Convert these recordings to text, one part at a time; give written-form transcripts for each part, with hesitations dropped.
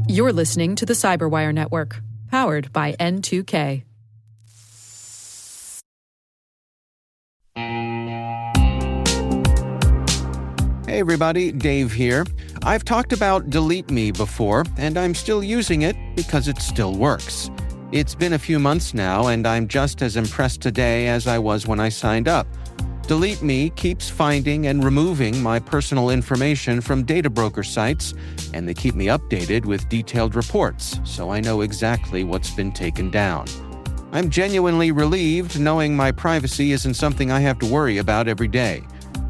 You're listening to the Cyberwire Network, powered by N2K. Hey everybody, Dave here. I've talked about Delete Me before, and I'm still using it because it still works. It's been a few months now, and I'm just as impressed today as I was when I signed up. Delete Me keeps finding and removing my personal information from data broker sites, and they keep me updated with detailed reports, so I know exactly what's been taken down. I'm genuinely relieved knowing my privacy isn't something I have to worry about every day.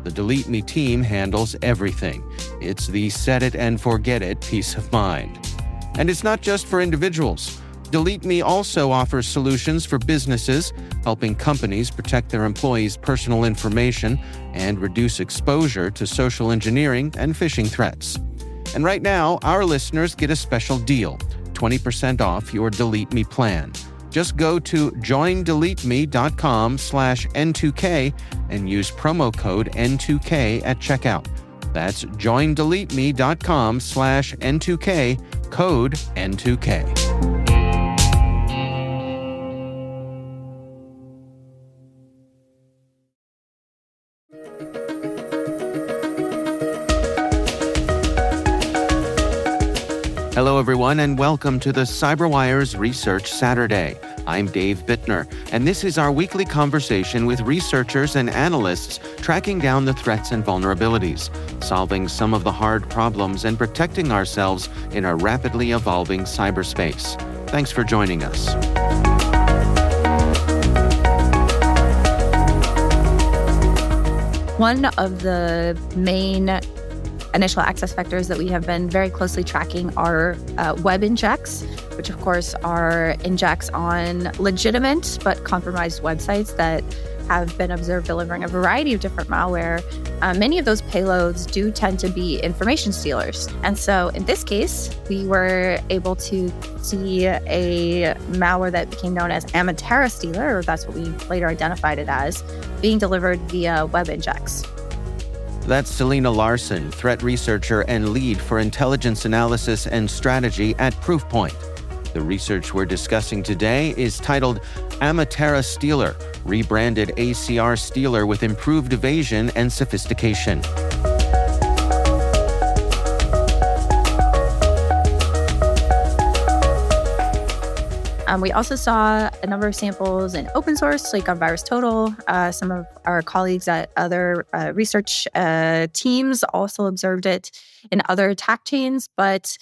The Delete Me team handles everything. It's the set it and forget it peace of mind. And it's not just for individuals. Delete Me also offers solutions for businesses, helping companies protect their employees' personal information and reduce exposure to social engineering and phishing threats. And right now, our listeners get a special deal, 20% off your Delete Me plan. Just go to joindeleteme.com/N2K and use promo code N2K at checkout. That's joindeleteme.com/N2K, code N2K. Hello, everyone, and welcome to the CyberWire's Research Saturday. I'm Dave Bittner, and this is our weekly conversation with researchers and analysts tracking down the threats and vulnerabilities, solving some of the hard problems, and protecting ourselves in a rapidly evolving cyberspace. Thanks for joining us. One of the main initial access vectors that we have been very closely tracking are web injects, which of course are injects on legitimate but compromised websites that have been observed delivering a variety of different malware. Many of those payloads do tend to be information stealers. And so in this case, we were able to see a malware that became known as AmiterStealer, or that's what we later identified it as, being delivered via web injects. That's Selena Larson, threat researcher and lead for intelligence analysis and strategy at Proofpoint. The research we're discussing today is titled AmiterStealer, rebranded ACRStealer with improved evasion and sophistication. We also saw a number of samples in open source, like on VirusTotal. Some of our colleagues at other research teams also observed it in other attack chains. But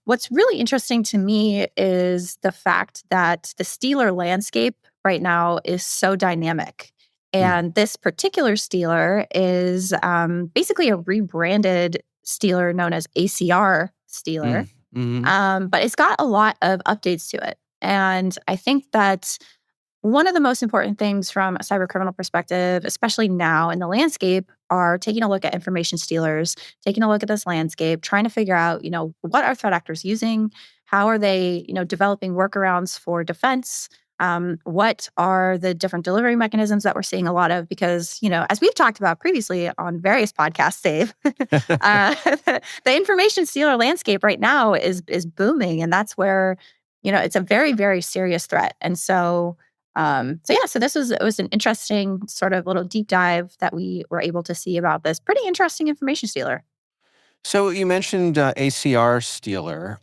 what's really interesting to me is the fact that the stealer landscape right now is so dynamic. And this particular stealer is basically a rebranded stealer known as ACRStealer. But it's got a lot of updates to it. And I think that one of the most important things from a cybercriminal perspective, especially now in the landscape, are taking a look at information stealers, taking a look at this landscape, trying to figure out, what are threat actors using? How are they, developing workarounds for defense? What are the different delivery mechanisms that we're seeing a lot of? Because, as we've talked about previously on various podcasts, Dave, the information stealer landscape right now is booming. And that's where, it's a very, very serious threat. And so this was an interesting sort of little deep dive that we were able to see about this pretty interesting information stealer. So you mentioned ACRStealer.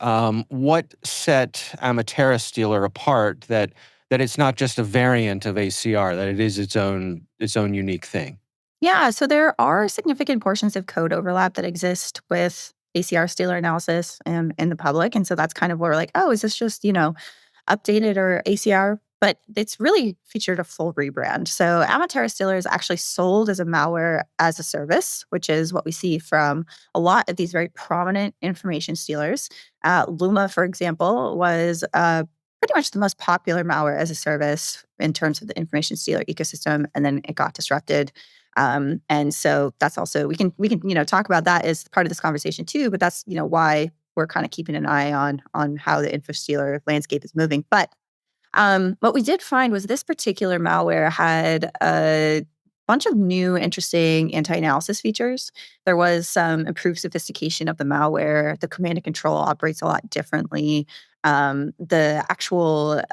What set AmiterStealer apart that it's not just a variant of ACR, that it is its own unique thing? Yeah, so there are significant portions of code overlap that exist with ACRStealer analysis in the public. And so that's kind of where we're like, oh, is this just, updated or ACR? But it's really featured a full rebrand. So AmiterStealer is actually sold as a malware as a service, which is what we see from a lot of these very prominent information stealers. Lumma, for example, was pretty much the most popular malware as a service in terms of the information stealer ecosystem, and then it got disrupted. And so that's also, we can talk about that as part of this conversation too, but that's, why we're kind of keeping an eye on how the info stealer landscape is moving. But what we did find was this particular malware had a bunch of new, interesting anti-analysis features. There was some improved sophistication of the malware. The command and control operates a lot differently. The actual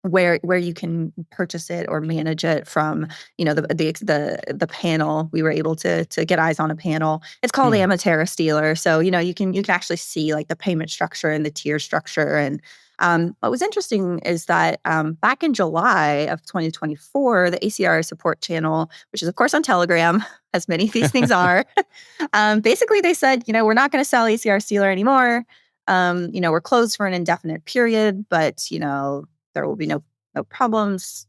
where you can purchase it or manage it from, the panel. We were able to get eyes on a panel. It's called AmiterStealer. So, you can actually see like the payment structure and the tier structure. And what was interesting is that back in July of 2024, the ACR support channel, which is of course on Telegram, as many of these things are, basically they said, we're not going to sell ACRStealer anymore. We're closed for an indefinite period, but there will be no problems.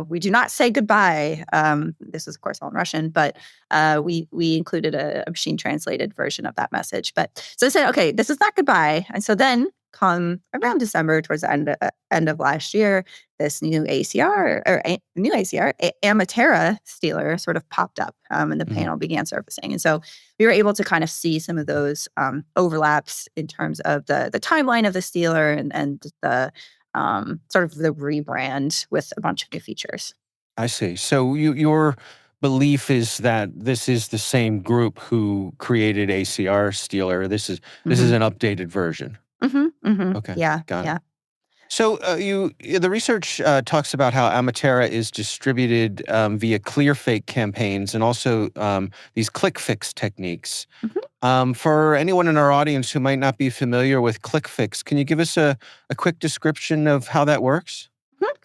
We do not say goodbye. This is, of course, all in Russian, but we included a machine translated version of that message. But so they said, okay, this is not goodbye. And so then come around December, towards the end of last year, this new AmiterStealer sort of popped up, and the panel began surfacing. And so we were able to kind of see some of those overlaps in terms of the timeline of the Stealer and the sort of the rebrand with a bunch of new features. I see. So your belief is that this is the same group who created ACRStealer. This is an updated version. Okay. Yeah. Got Yeah. it. So the research talks about how Amatera is distributed via ClearFake campaigns and also these ClickFix techniques. For anyone in our audience who might not be familiar with ClickFix, can you give us a quick description of how that works?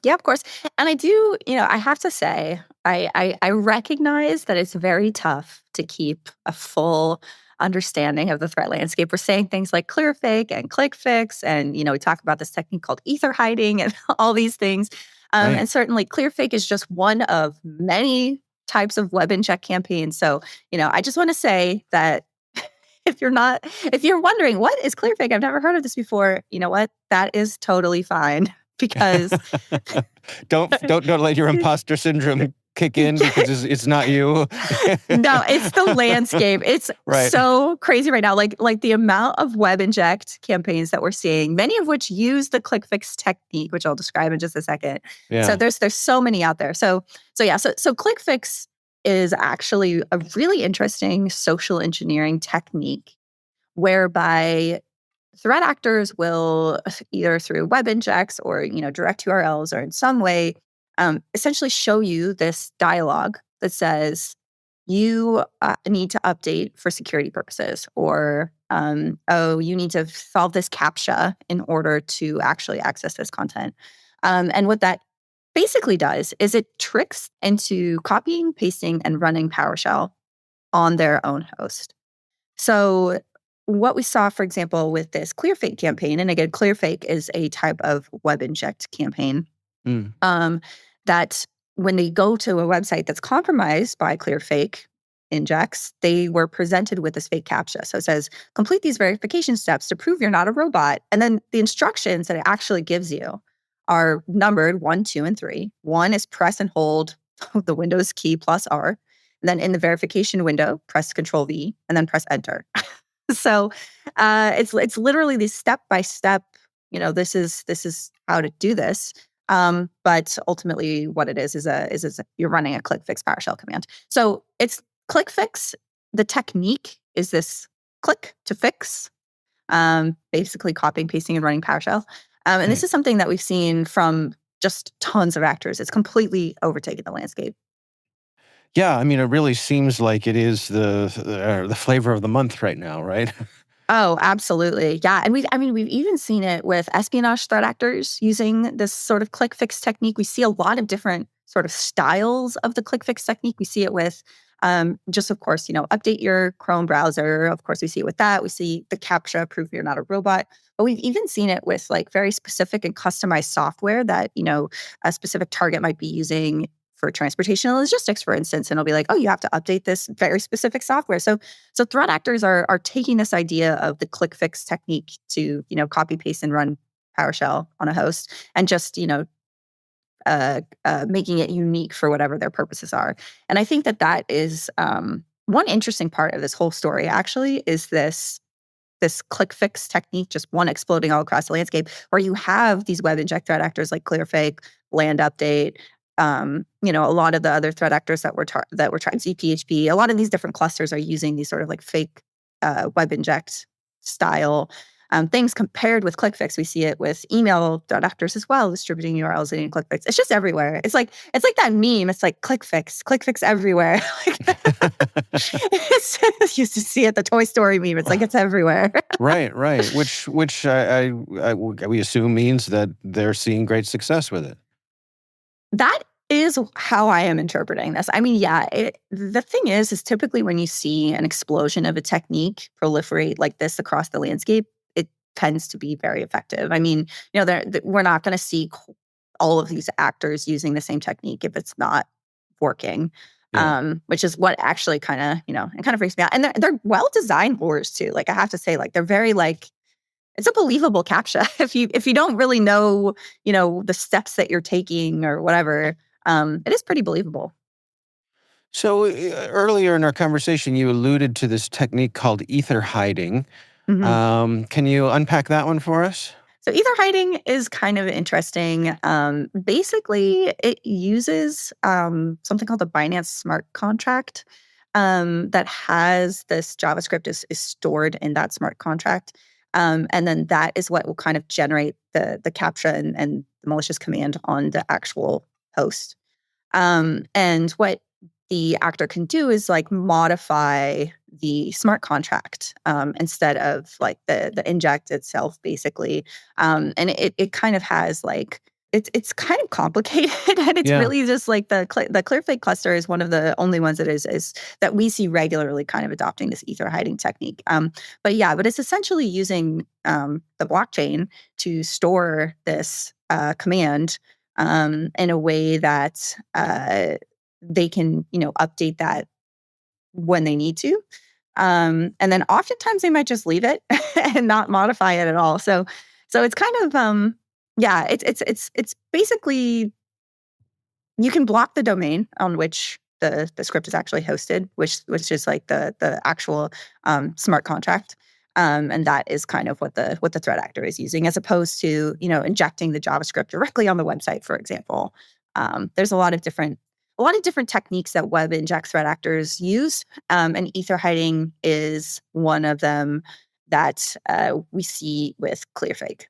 Yeah, of course. And I do, I have to say, I recognize that it's very tough to keep a full understanding of the threat landscape. We're saying things like ClearFake and ClickFix, and we talk about this technique called ether hiding and all these things. Right. And certainly ClearFake is just one of many types of web inject campaigns. So, I just want to say that if you're wondering, what is ClearFake? I've never heard of this before. You know what? That is totally fine. Because don't let your imposter syndrome kick in because it's not you. No, it's the landscape. It's right. So crazy right now. Like the amount of web inject campaigns that we're seeing, many of which use the ClickFix technique, which I'll describe in just a second. Yeah. So there's so many out there. So ClickFix is actually a really interesting social engineering technique whereby threat actors will either through web injects or direct URLs or in some way essentially show you this dialogue that says you need to update for security purposes, or you need to solve this CAPTCHA in order to actually access this content. And what that basically does is it tricks into copying, pasting, and running PowerShell on their own host. So what we saw, for example, with this ClearFake campaign, and again, ClearFake is a type of web inject campaign, that when they go to a website that's compromised by ClearFake injects, they were presented with this fake CAPTCHA. So it says, complete these verification steps to prove you're not a robot. And then the instructions that it actually gives you are numbered 1, 2, and 3. 1 is press and hold the Windows key plus R. And then in the verification window, press Control V and then press Enter. So it's literally the step-by-step, this is how to do this. But ultimately what it is you're running a ClickFix PowerShell command. So it's ClickFix. The technique is this click to fix, basically copying, pasting, and running PowerShell. And this is something that we've seen from just tons of actors. It's completely overtaken the landscape. Yeah, I mean, it really seems like it is the flavor of the month right now, right? Oh, absolutely. Yeah. And we've even seen it with espionage threat actors using this sort of ClickFix technique. We see a lot of different sort of styles of the ClickFix technique. We see it with just, of course, update your Chrome browser. Of course, we see it with that. We see the CAPTCHA, prove you're not a robot. But we've even seen it with like very specific and customized software that, a specific target might be using for transportation and logistics, for instance, and it'll be like, oh, you have to update this very specific software. So threat actors are taking this idea of the ClickFix technique to, copy, paste, and run PowerShell on a host, and just, making it unique for whatever their purposes are. And I think that is one interesting part of this whole story. Actually, is this ClickFix technique just one exploding all across the landscape, where you have these web inject threat actors like ClearFake, Land Update, A lot of the other threat actors that we're trying, ZPHP, a lot of these different clusters are using these sort of like fake web inject style things. Compared with ClickFix, we see it with email threat actors as well, distributing URLs in ClickFix. It's just everywhere. It's like that meme. It's like ClickFix everywhere. You used to see it, the Toy Story meme. It's like it's everywhere. Right. Which we assume means that they're seeing great success with it. That is how I am interpreting this. I mean, the thing is typically when you see an explosion of a technique proliferate like this across the landscape, it tends to be very effective. I mean, we're not going to see all of these actors using the same technique if it's not working, which is what actually kind of freaks me out. And they're well-designed wars too. Like I have to say, like they're very like, it's a believable CAPTCHA. If you don't really know, the steps that you're taking or whatever, it is pretty believable. So earlier in our conversation, you alluded to this technique called ether hiding. Mm-hmm. Can you unpack that one for us? So ether hiding is kind of interesting. Basically, it uses something called the Binance smart contract that has this JavaScript is stored in that smart contract. And then that is what will kind of generate the CAPTCHA and the malicious command on the actual host. And what the actor can do is like modify the smart contract instead of like the inject itself, basically. And it kind of has like, it's kind of complicated, and it's really just like the ClearFake cluster is one of the only ones that is that we see regularly kind of adopting this ether hiding technique. But it's essentially using the blockchain to store this command in a way that they can update that when they need to, and then oftentimes they might just leave it and not modify it at all. So it's kind of it's basically you can block the domain on which the script is actually hosted, which is like the actual smart contract, and that is kind of what the threat actor is using, as opposed to injecting the JavaScript directly on the website, for example. There's a lot of different techniques that web inject threat actors use, and ether hiding is one of them that we see with ClearFake.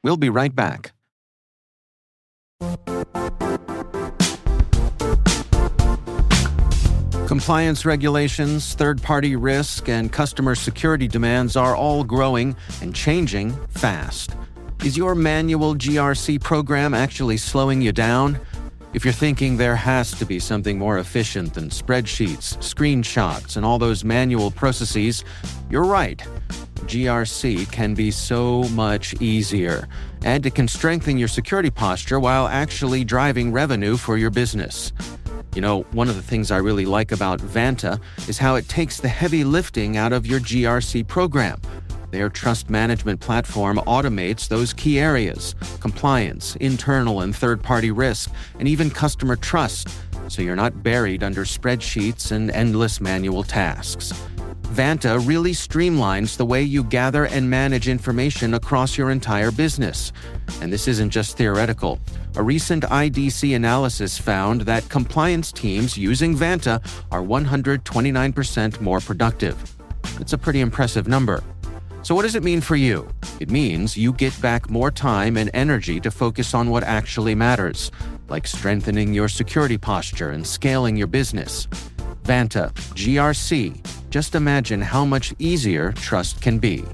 We'll be right back. Compliance regulations, third-party risk, and customer security demands are all growing and changing fast. Is your manual GRC program actually slowing you down? If you're thinking there has to be something more efficient than spreadsheets, screenshots, and all those manual processes, you're right. GRC can be so much easier, and it can strengthen your security posture while actually driving revenue for your business. One of the things I really like about Vanta is how it takes the heavy lifting out of your GRC program. Their trust management platform automates those key areas: compliance, internal and third-party risk, and even customer trust, so you're not buried under spreadsheets and endless manual tasks. Vanta really streamlines the way you gather and manage information across your entire business. And this isn't just theoretical. A recent IDC analysis found that compliance teams using Vanta are 129% more productive. It's a pretty impressive number. So what does it mean for you? It means you get back more time and energy to focus on what actually matters, like strengthening your security posture and scaling your business. Vanta, GRC. Just imagine how much easier trust can be.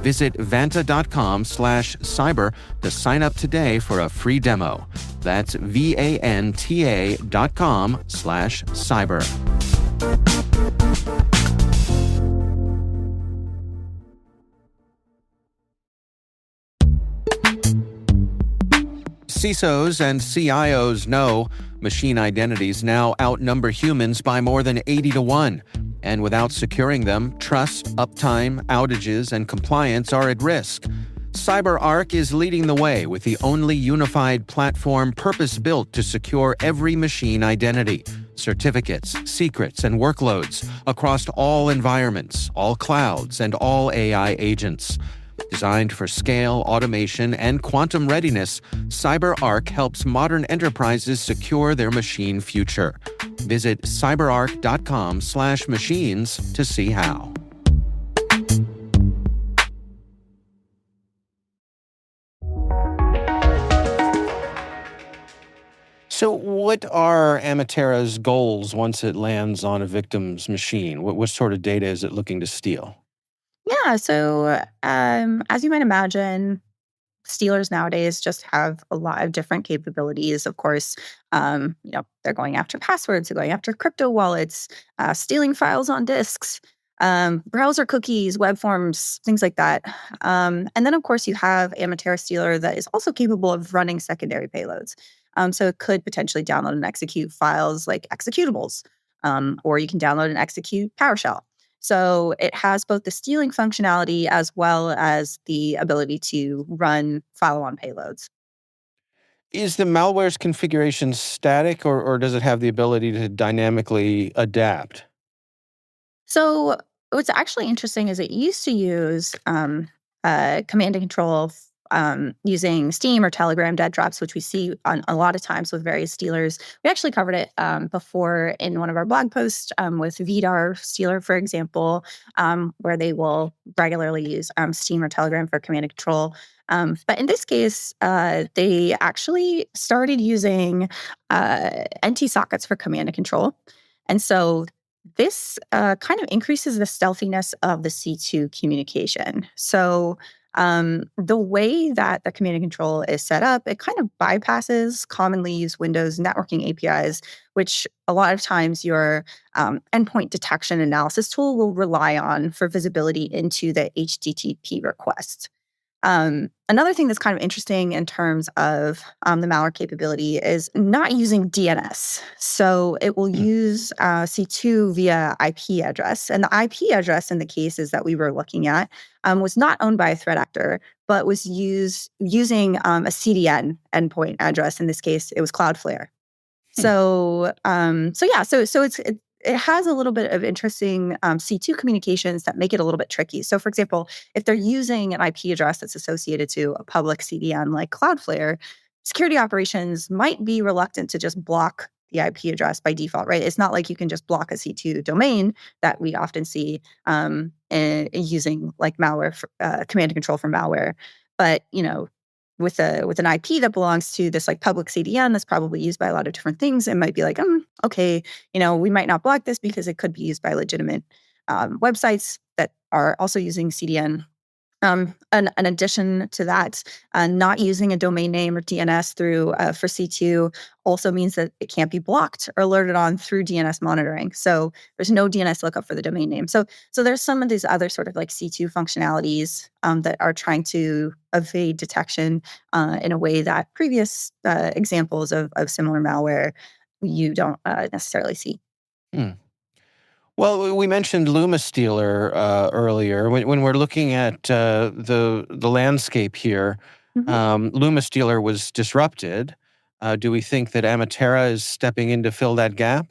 Visit vanta.com/cyber to sign up today for a free demo. That's vanta.com/cyber. CISOs and CIOs know machine identities now outnumber humans by more than 80-1. And without securing them, trust, uptime, outages, and compliance are at risk. CyberArk is leading the way with the only unified platform purpose-built to secure every machine identity, certificates, secrets, and workloads across all environments, all clouds, and all AI agents. Designed for scale, automation, and quantum readiness, CyberArk helps modern enterprises secure their machine future. Visit cyberark.com/machines to see how. So, what are Amatera's goals once it lands on a victim's machine? What sort of data is it looking to steal? Yeah. So, as you might imagine, Steelers nowadays just have a lot of different capabilities. Of course, they're going after passwords, they're going after crypto wallets, stealing files on disks, browser cookies, web forms, things like that. And then, of course, you have AmiterStealer that is also capable of running secondary payloads. So it could potentially download and execute files like executables, or you can download and execute PowerShell. So it has both the stealing functionality as well as the ability to run follow-on payloads. Is the malware's configuration static, or does it have the ability to dynamically adapt? So what's actually interesting is it used to use command and control using Steam or Telegram dead drops, which we see on a lot of times with various stealers. We actually covered it before in one of our blog posts with ACRStealer, for example, where they will regularly use Steam or Telegram for command and control. But in this case, they actually started using NT sockets for command and control. And so this kind of increases the stealthiness of the C2 communication. So, the way that the command and control is set up, it kind of bypasses commonly used Windows networking APIs, which a lot of times your endpoint detection analysis tool will rely on for visibility into the HTTP request. Another thing that's kind of interesting in terms of the malware capability is not using DNS. So it will Hmm. use C2 via IP address. And the IP address in the cases that we were looking at was not owned by a threat actor, but was using a CDN endpoint address. In this case, it was Cloudflare. Hmm. It has a little bit of interesting C2 communications that make it a little bit tricky. So, for example, if they're using an IP address that's associated to a public CDN like Cloudflare, security operations might be reluctant to just block the IP address by default, right? It's not like you can just block a C2 domain that we often see using like malware, command and control for malware. But with an IP that belongs to this like public CDN that's probably used by a lot of different things, it might be like, okay, we might not block this because it could be used by legitimate websites that are also using CDN. In addition to that, not using a domain name or DNS through for C2 also means that it can't be blocked or alerted on through DNS monitoring. So there's no DNS lookup for the domain name. So there's some of these other sort of like C2 functionalities that are trying to evade detection in a way that previous examples of similar malware you don't necessarily see. Hmm. Well, we mentioned LumaStealer earlier. When we're looking at the landscape here, LumaStealer was disrupted. Do we think that Amatera is stepping in to fill that gap?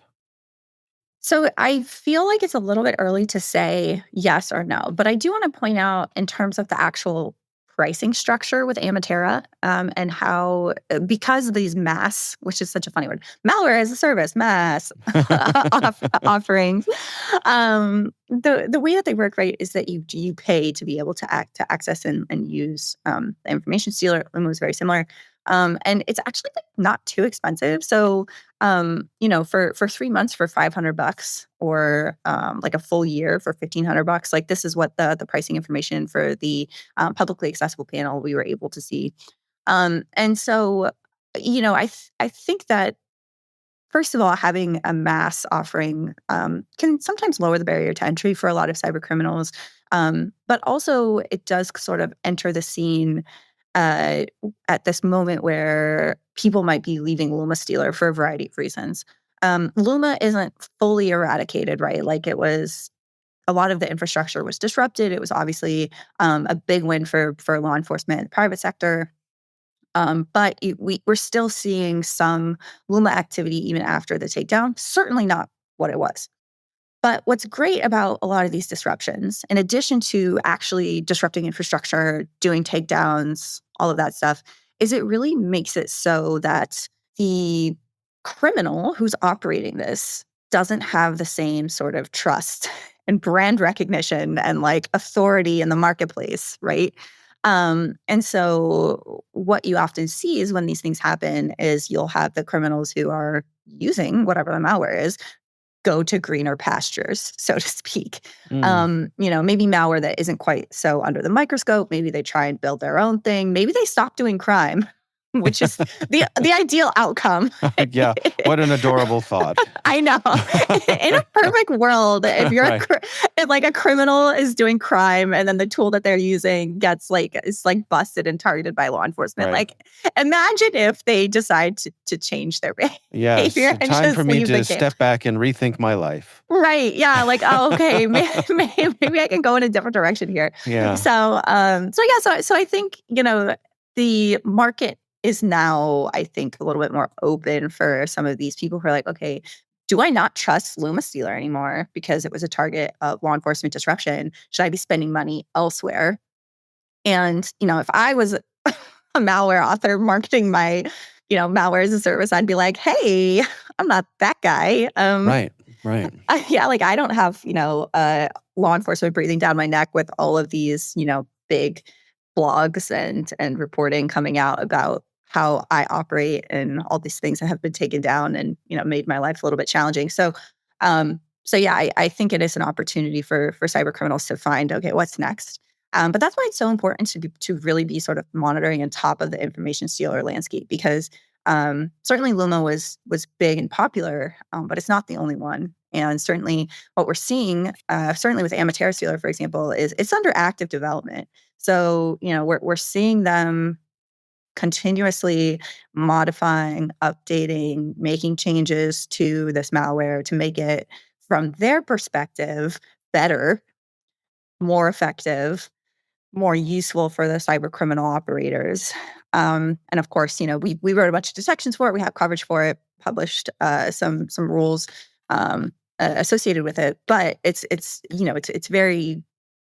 So I feel like it's a little bit early to say yes or no, but I do want to point out in terms of the actual pricing structure with Amatera and how, because of these mass, which is such a funny word, malware as a service, mass offerings, the way that they work, right, is that you pay to be able to access and use the information stealer. Lumma was very similar. And it's actually like not too expensive. So for 3 months for $500 or like a full year for $1,500, like this is what the pricing information for the publicly accessible panel we were able to see. And so, I think that first of all, having a mass offering can sometimes lower the barrier to entry for a lot of cyber criminals. But also, it does sort of enter the scene uh, at this moment where people might be leaving LumaStealer for a variety of reasons. Lumma isn't fully eradicated, right? Like it was, a lot of the infrastructure was disrupted. It was obviously a big win for law enforcement, private sector. We're still seeing some Lumma activity even after the takedown. Certainly not what it was. But what's great about a lot of these disruptions, in addition to actually disrupting infrastructure, doing takedowns, all of that stuff, is it really makes it so that the criminal who's operating this doesn't have the same sort of trust and brand recognition and like authority in the marketplace, right? And so what you often see is when these things happen is you'll have the criminals who are using whatever the malware is go to greener pastures, so to speak. Mm. Maybe malware that isn't quite so under the microscope. Maybe they try and build their own thing. Maybe they stop doing crime, which is the ideal outcome. Yeah, what an adorable thought. I know. In a perfect world, if you're Right. if like a criminal is doing crime and then the tool that they're using is busted and targeted by law enforcement, Right. like imagine if they decide to change their Yes, behavior and time for just me leave the to game. step back and rethink my life. Right. Yeah. Like, oh, okay. Maybe I can go in a different direction here. Yeah. So I think, the market is now, I think, a little bit more open for some of these people who are like, okay, do I not trust AmiterStealer anymore because it was a target of law enforcement disruption? Should I be spending money elsewhere? And, if I was a malware author marketing my, malware as a service, I'd be like, hey, I'm not that guy. Right. Right. I don't have, law enforcement breathing down my neck with all of these, big blogs and reporting coming out about how I operate and all these things that have been taken down and, made my life a little bit challenging. I think it is an opportunity for cyber criminals to find, okay, what's next? But that's why it's so important to really be sort of monitoring on top of the information stealer landscape because certainly Lumma was big and popular, but it's not the only one. And certainly what we're seeing, certainly with AmiterStealer, for example, is it's under active development. So, we're seeing them continuously modifying, updating, making changes to this malware to make it, from their perspective, better, more effective, more useful for the cyber criminal operators. And of course, we wrote a bunch of detections for it. We have coverage for it, published some rules associated with it. But it's very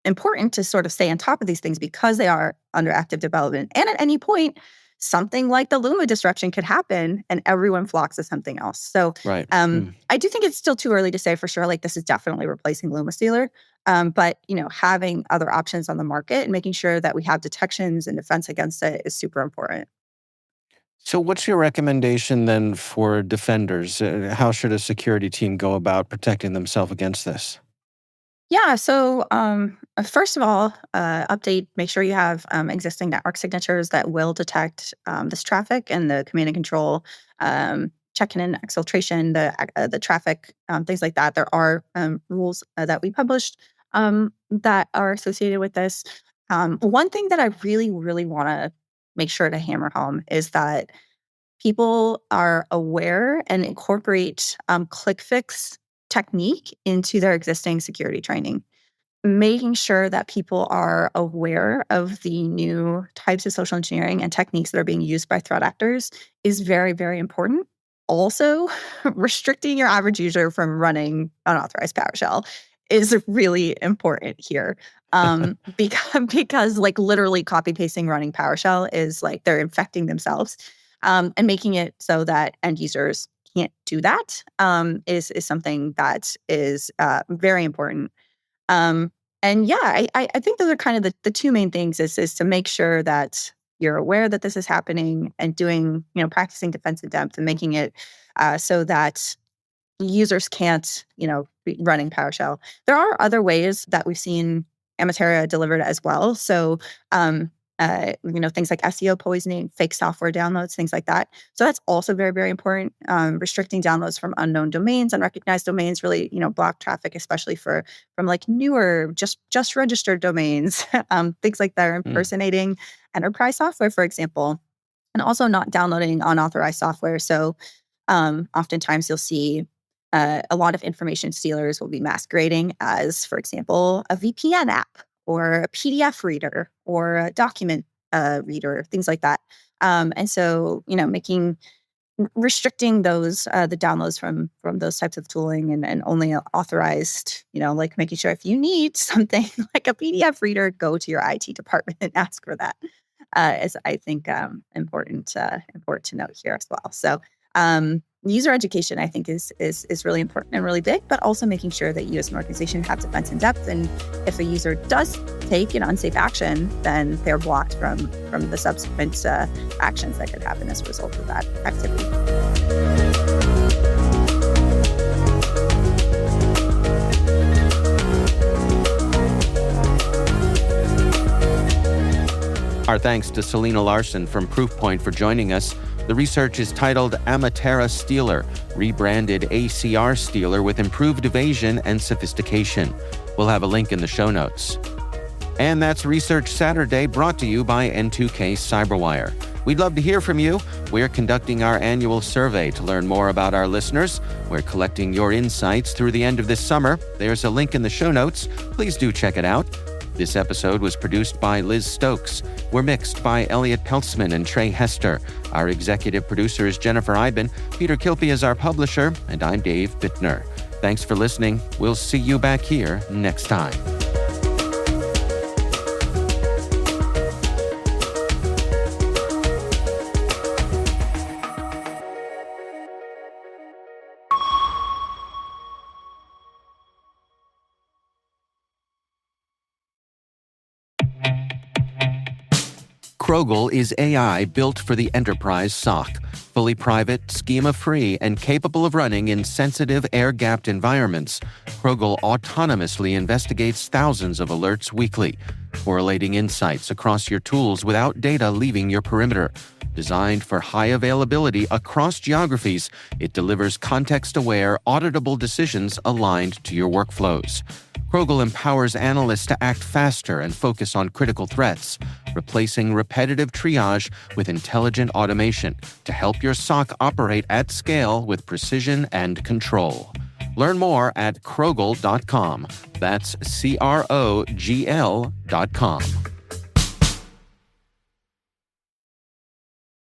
important to sort of stay on top of these things because they are under active development. And at any point, something like the Lumma disruption could happen and everyone flocks to something else. So Right. I do think it's still too early to say for sure, like this is definitely replacing AmiterStealer. But having other options on the market and making sure that we have detections and defense against it is super important. So, what's your recommendation then for defenders? How should a security team go about protecting themselves against this? Yeah. So, first of all, make sure you have existing network signatures that will detect this traffic and the command and control, check-in and exfiltration, the traffic, things like that. There are rules that we published that are associated with this. One thing that I really, really want to make sure to hammer home is that people are aware and incorporate ClickFix technique into their existing security training. Making sure that people are aware of the new types of social engineering and techniques that are being used by threat actors is very, very important. Also, restricting your average user from running unauthorized PowerShell is really important here. Because like literally copy pasting running PowerShell is like they're infecting themselves, and making it so that end users can't do that is something that is very important. Um, and yeah, I think those are kind of the two main things is to make sure that you're aware that this is happening and doing, practicing defense in depth and making it so that users can't, be running PowerShell. There are other ways that we've seen Amatera delivered as well. So, things like SEO poisoning, fake software downloads, things like that. So that's also very, very important. Restricting downloads from unknown domains, unrecognized domains, really, block traffic, especially from like newer, just registered domains, things like that are Mm. impersonating enterprise software, for example, and also not downloading unauthorized software. So oftentimes you'll see a lot of information stealers will be masquerading as, for example, a VPN app or a PDF reader or a document reader, things like that. And so, making restricting those the downloads from those types of tooling and only authorized, like making sure if you need something like a PDF reader, go to your IT department and ask for that. Is I think important to note here as well. So user education, I think, is really important and really big, but also making sure that you as an organization have defense in depth. And if a user does take an unsafe action, then they're blocked from the subsequent actions that could happen as a result of that activity. Our thanks to Selena Larson from Proofpoint for joining us. The research is titled AmiterStealer, rebranded ACRStealer with improved evasion and sophistication. We'll have a link in the show notes. And that's Research Saturday, brought to you by N2K Cyberwire. We'd love to hear from you. We're conducting our annual survey to learn more about our listeners. We're collecting your insights through the end of this summer. There's a link in the show notes. Please do check it out. This episode was produced by Liz Stokes. We're mixed by Elliot Peltzman and Trey Hester. Our executive producer is Jennifer Eiben. Peter Kilpie is our publisher, and I'm Dave Bittner. Thanks for listening. We'll see you back here next time. Krogel is AI built for the enterprise SOC, fully private, schema-free, and capable of running in sensitive air-gapped environments. Krogel autonomously investigates thousands of alerts weekly, correlating insights across your tools without data leaving your perimeter. Designed for high availability across geographies, it delivers context-aware, auditable decisions aligned to your workflows. Krogel empowers analysts to act faster and focus on critical threats, replacing repetitive triage with intelligent automation to help your SOC operate at scale with precision and control. Learn more at Krogel.com. That's CROGL.com.